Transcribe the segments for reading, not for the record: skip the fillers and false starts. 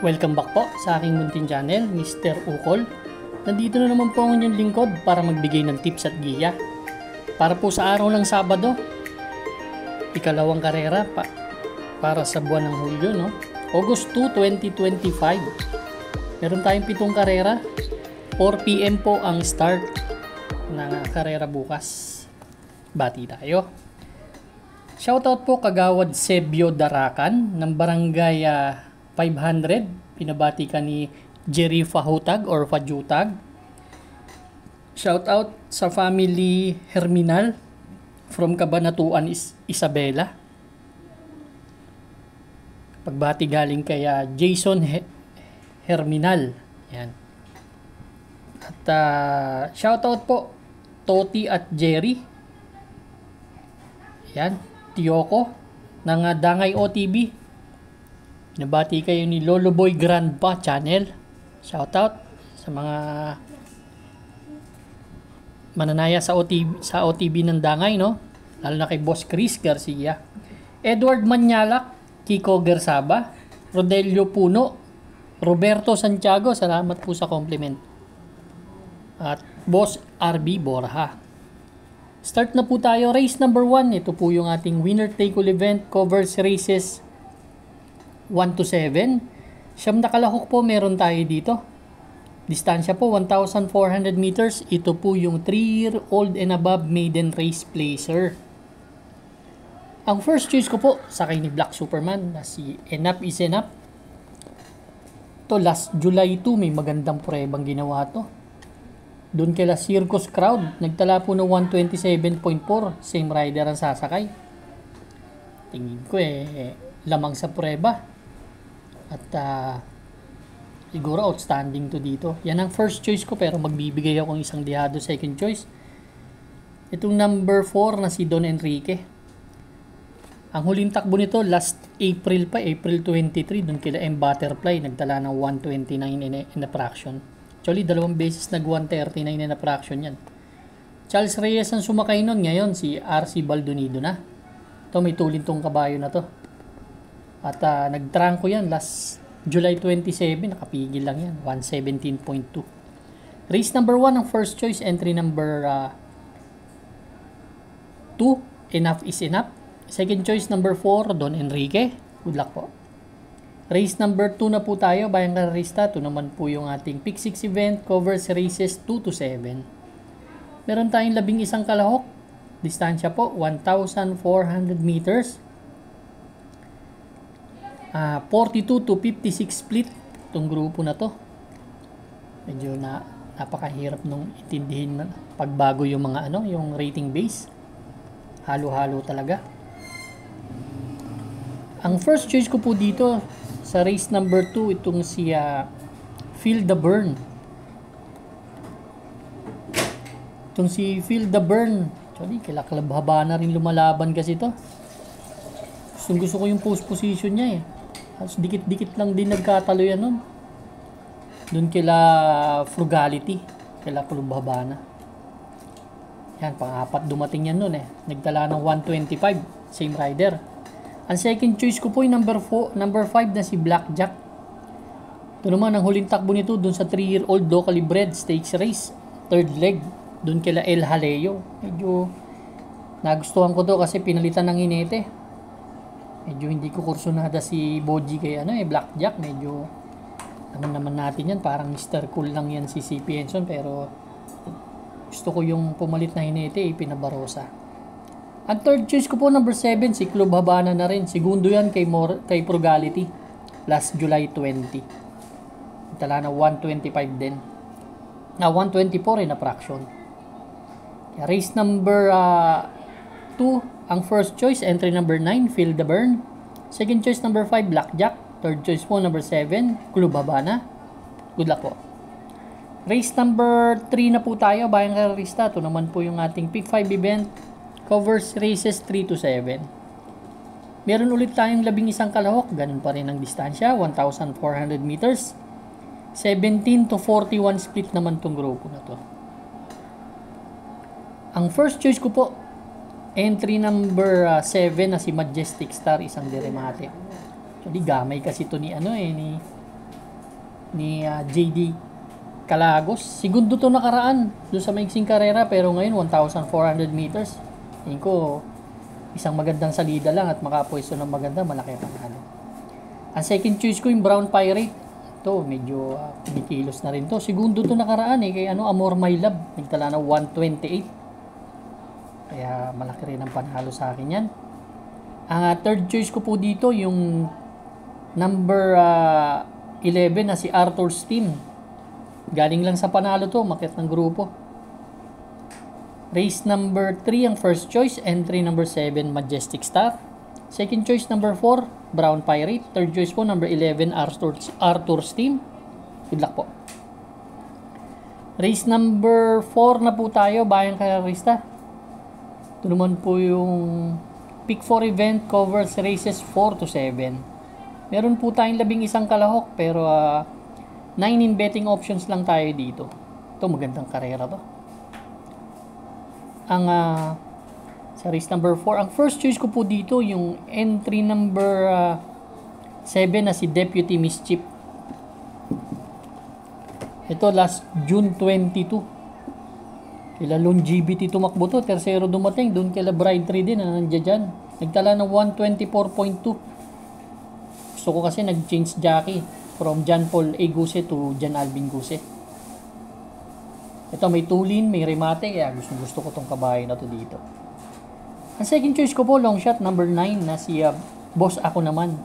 Welcome back po sa aking munting channel, Mr. Ukol. Nandito na naman po ang inyong lingkod para magbigay ng tips at giya. Para po sa araw ng Sabado, ikalawang karera para sa buwan ng Hulyo, no? August 2, 2025. Meron tayong 7 karera. 4 PM po ang start ng karera bukas. Bati tayo. Shoutout po Kagawad Sebio Darakan ng Barangay 500. Pinabati ka ni Jerry Fahutag or Fajutag. Shoutout sa family Herminal from Cabanatuan, Isabela. Pagbati galing kay Jason Herminal. Yan. At shoutout po Toti at Jerry. Yan. Tiyoko ng Dangay OTB. Nabati kayo ni Lolo Boy Grandpa Channel. Shoutout sa mga mananaya sa OTB ng Dangay, no? Lalo na kay Boss Chris Garcia. Edward Manyalak, Kiko Gersaba, Rodelio Puno, Roberto Santiago, salamat po sa compliment. At Boss RB Borja. Start na po tayo. Race number 1. Ito po yung ating winner take all event. Covers races 1 to 7. Siyam na kalahok po meron tayo dito. Distansya po 1,400 meters. Ito po yung 3-year-old and above maiden race placer. Ang first choice ko po sakay ni Black Superman na si Enough is Enough. To last July 2 may magandang prebang ginawa to. Doon kila Circus Crowd, nagtala po ng 127.4, same rider ang sasakay. Tingin ko lamang sa prueba. At siguro outstanding to dito. Yan ang first choice ko pero magbibigay ako ng isang dihado second choice. Itong number 4 na si Don Enrique. Ang huling takbo nito last April pa, April 23, doon kila M Butterfly, nagtala ng 129 in a fraction. Actually, 2 beses nag-139 in a fraction yan. Charles Reyes ang sumakay nun. Ngayon, si RC Baldonido na. Ito, may tulin tong kabayo na to. At nag-trangko yan last July 27. Nakapigil lang yan. 117.2. Race number 1 ang first choice. Entry number 2. Enough is Enough. Second choice number 4. Don Enrique. Good luck po. Race number 2 na po tayo, Bayang Karerista. Ito naman po yung ating Pick 6 event, covers races 2 to 7. Meron tayong 11 kalahok. Distansya po, 1,400 meters. 42 to 56 split itong grupo na to. Medyo napakahirap nung intindihin pagbago yung mga yung rating base. Halo-halo talaga. Ang first choice ko po dito, sa race number 2, itong si Feel the Burn. Itong si Feel the Burn. Actually, kila Club Habana rin lumalaban kasi ito. Gusto ko yung post position niya Tapos dikit-dikit lang din nagkatalo yan nun. Doon kila Frugality. Kila Club Habana. Yan, pang-apat dumating yan nun Nagtala ng 125. Same rider. Ang second choice ko po yung number 5 na si Blackjack. Ito naman, ang huling takbo nito dun sa 3-year-old locally bred stakes race. Third leg. Dun kila El Jaleo. Medyo nagustuhan ko to kasi pinalitan ng hinete. Medyo hindi ko kursunada si Boji kay Blackjack. Medyo naman natin yan. Parang Mr. Cool lang yan si CP Enson. Pero gusto ko yung pumalit na hinete pinabarosa. Ang third choice ko po, number 7, si Club Habana na rin. Segundo yan kay Frugality. Last July 20. Tala na 125 din. 124 in a fraction. Race number 2, ang first choice, entry number 9, Feel the Burn. Second choice, number 5, Blackjack. Third choice po, number 7, Club Habana. Good luck po. Race number 3 na po tayo, Bayang Karerista. Ito naman po yung ating Pick 5 event. Covers races 3 to 7. Meron ulit tayong 11 kalahok. Ganun pa rin ang distansya. 1,400 meters. 17 to 41 split naman tong grupo na to. Ang first choice ko po, entry number 7 na si Majestic Star, isang deremate. Actually, gamay kasi to ni JD Calagos. Segundo to nakaraan doon sa maiksing karera, pero ngayon 1,400 meters. Tingin ko isang magandang salida lang at makapwesto ng maganda, malaki ang panalo. Ang second choice ko yung Brown Pirate. Ito, medyo kumikilos na rin to. Segundo to nakaraan kay Amor My Love. Nagtala na 128. Kaya malaki rin ang panalo sa akin yan. Ang third choice ko po dito yung number 11 na si Arthur's Team. Galing lang sa panalo to, makit ng grupo. Race number 3 ang first choice, entry number 7 Majestic Star. Second choice number 4 Brown Pirate. Third choice po number 11 Arthur's Team. Good luck po. Race number 4 na po tayo, Bayang Karerista. Ito naman po yung Pick 4 event covers races 4 to 7. Meron po tayong 11 kalahok pero 9 in betting options lang tayo dito. Ito magandang karera to. Ang sa race number 4, ang first choice ko po dito yung entry number 7 na si Deputy Mischief. Ito last June 22. Kila Longevity tumakbo to, tersero dumating, doon kila Bride 3 din na nandiyan dyan. Nagtala ng 124.2. Gusto ko kasi nag-change jockey from John Paul A. Guse to John Alvin Guse. Ito may tulin, may remate, kaya gusto ko tong kabayo na to dito. Ang second choice ko po, long shot number 9 na si Boss Ako Naman.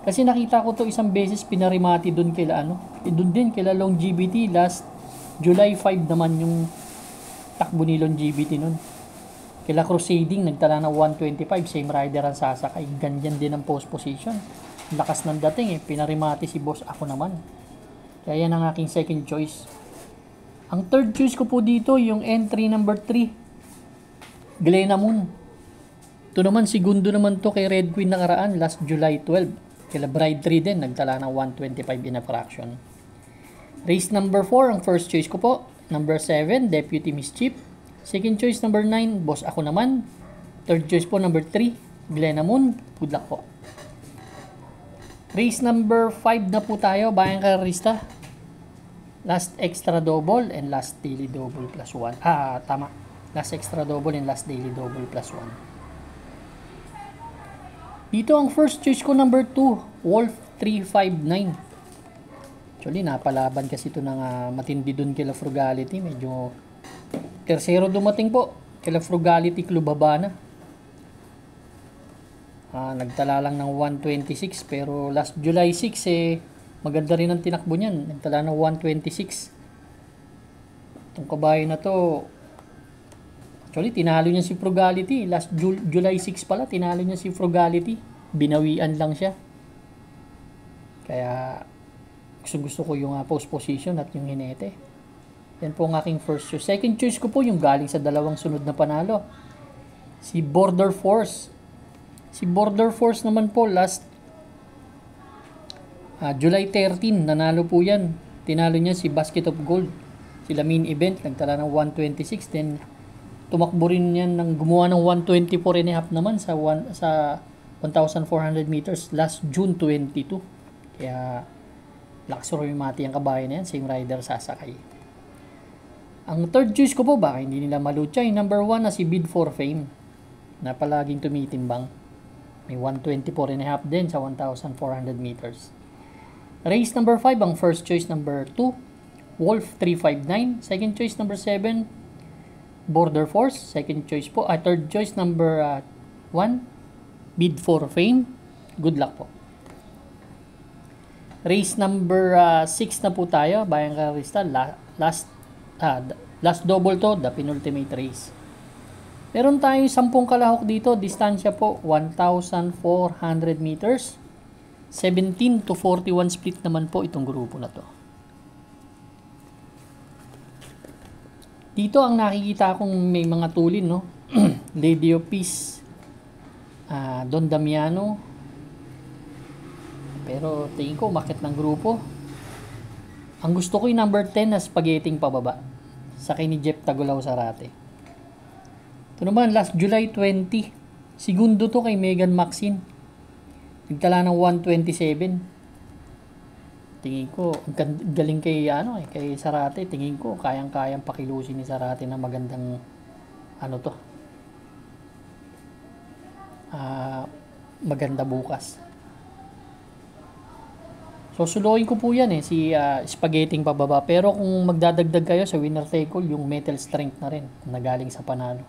Kasi nakita ko to isang beses pinarimati doon kila doon din kila Longevity last July 5 naman yung takbo ni Longevity nun. Kila Crusading nagtala ng 125, same rider ang sasakay, ganyan din ang post position. Lakas ng dating pinarimati si Boss Ako Naman. Kaya yan ang aking second choice. Ang third choice ko po dito yung entry number 3 Glenna Moon. Ito naman segundo naman to kay Red Queen nakaraan last July 12. Kila Bride 3 din nagtala ng 125 in a fraction. Race number 4 ang first choice ko po, number 7 Deputy Mischief. Second choice number 9 Boss Ako Naman. Third choice po number 3 Glenna Moon. Good luck po. Race number 5 na po tayo, Bayang Karerista. Last extra double and last daily double plus 1. Tama. Last extra double and last daily double plus 1. Dito ang first choice ko number 2 Wolf 359. Actually, napalaban kasi ito ng matindi dun kila Frugality. Medyo tersero dumating po. Kila Frugality Club Habana. Nagtala lang ng 126 pero last July 6 maganda rin ang tinakbo niyan. Nagtala ng 126. Itong kabayo na to, actually, tinalo niya si Frugality. Last July 6 pala, tinalo niya si Frugality. Binawian lang siya. Kaya gusto ko yung post position at yung hinete. Yan po ang aking first choice. Second choice ko po yung galing sa dalawang sunod na panalo. Si Border Force. Si Border Force naman po last July 13, nanalo po yan. Tinalo niya si Basket of Gold. Sila main event, nagtala ng 126. Then tumakbo rin yan ng gumawa ng 124 and a half naman sa 1,400 meters last June 22. Kaya lakas rumimati ang kabayo na yan, same rider sasakay. Ang third choice ko po, baka hindi nila malutsa, yung number 1 na si Bid for Fame na palaging tumitimbang. May 124 and a half din sa 1,400 meters. Race number 5 ang first choice number 2 Wolf 359. Second choice number 7 Border Force. Second choice po, third choice number 1 Bid for Fame. Good luck po. Race number 6 na po tayo, Bayang Karerista. Last double to, the penultimate race. Meron tayong 10 kalahok dito. Distansya po 1,400 meters. 17 to 41 split naman po itong grupo na to. Dito ang nakikita kong may mga tulin, no? Lady of Peace, Don Damiano. Pero tingin ko umakyat ng grupo. Ang gusto ko yung number 10 na spaghetting pababa. Sakay ni Jeff Tagulaw Sarate. Ito naman last July 20. Segundo to kay Megan Maxine. Nagtala ng 127. Tingin ko, galing kay, kay Zarate. Tingin ko, kayang-kayang pakilusin ni Zarate na magandang, maganda bukas. So, suluin ko po yan si spaghetti pababa. Pero kung magdadagdag kayo sa winner take all, yung metal strength na rin, na galing sa panalo.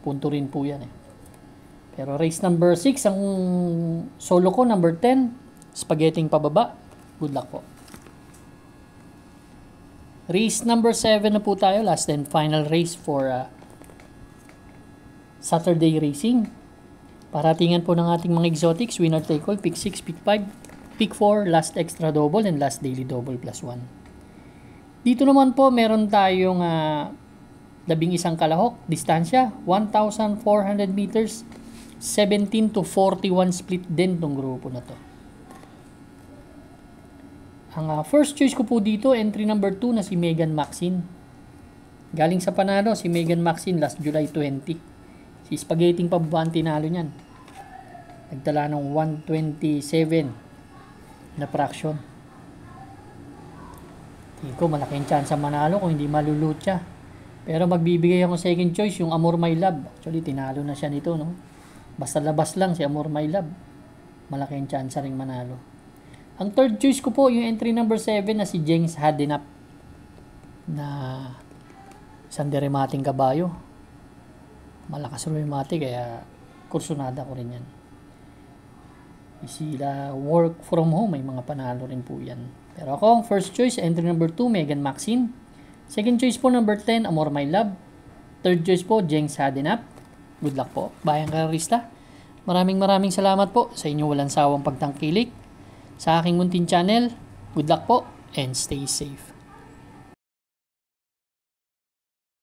Punto rin po yan Pero race number 6, ang solo ko, number 10, spaghetti pababa. Good luck po. Race number 7 na po tayo, last and final race for Saturday racing. Paratingan po ng ating mga exotics, winner take all, pick 6, pick 5, pick 4, last extra double, and last daily double plus 1. Dito naman po, meron tayong 11 kalahok, distansya, 1,400 meters, 17 to 41 split din tong grupo na to. Ang first choice ko po dito, entry number 2 na si Megan Maxine. Galing sa panalo, si Megan Maxine last July 20. Si Spaghetti pababa ang tinalo niyan. Nagtala ng 127 na fraction. Tingin ko malaking chance sa manalo kung hindi malulot siya. Pero magbibigay ako second choice, yung Amor My Love. Actually, tinalo na siya nito, no? Basta labas lang si Amor My Love. Malaking chance ring manalo. Ang third choice ko po, yung entry number 7 na si James Hadenap. Na isang deremating kabayo. Malakas rumimati, kaya kursunada ko rin yan. Sila work from home, may mga panalo rin po yan. Pero ako, first choice, entry number 2, Megan Maxine. Second choice po, number 10, Amor My Love. Third choice po, James Hadenap. Good luck po, bayang karista. Maraming salamat po sa inyong walang sawang pagtangkilik sa aking munting channel. Good luck po and stay safe.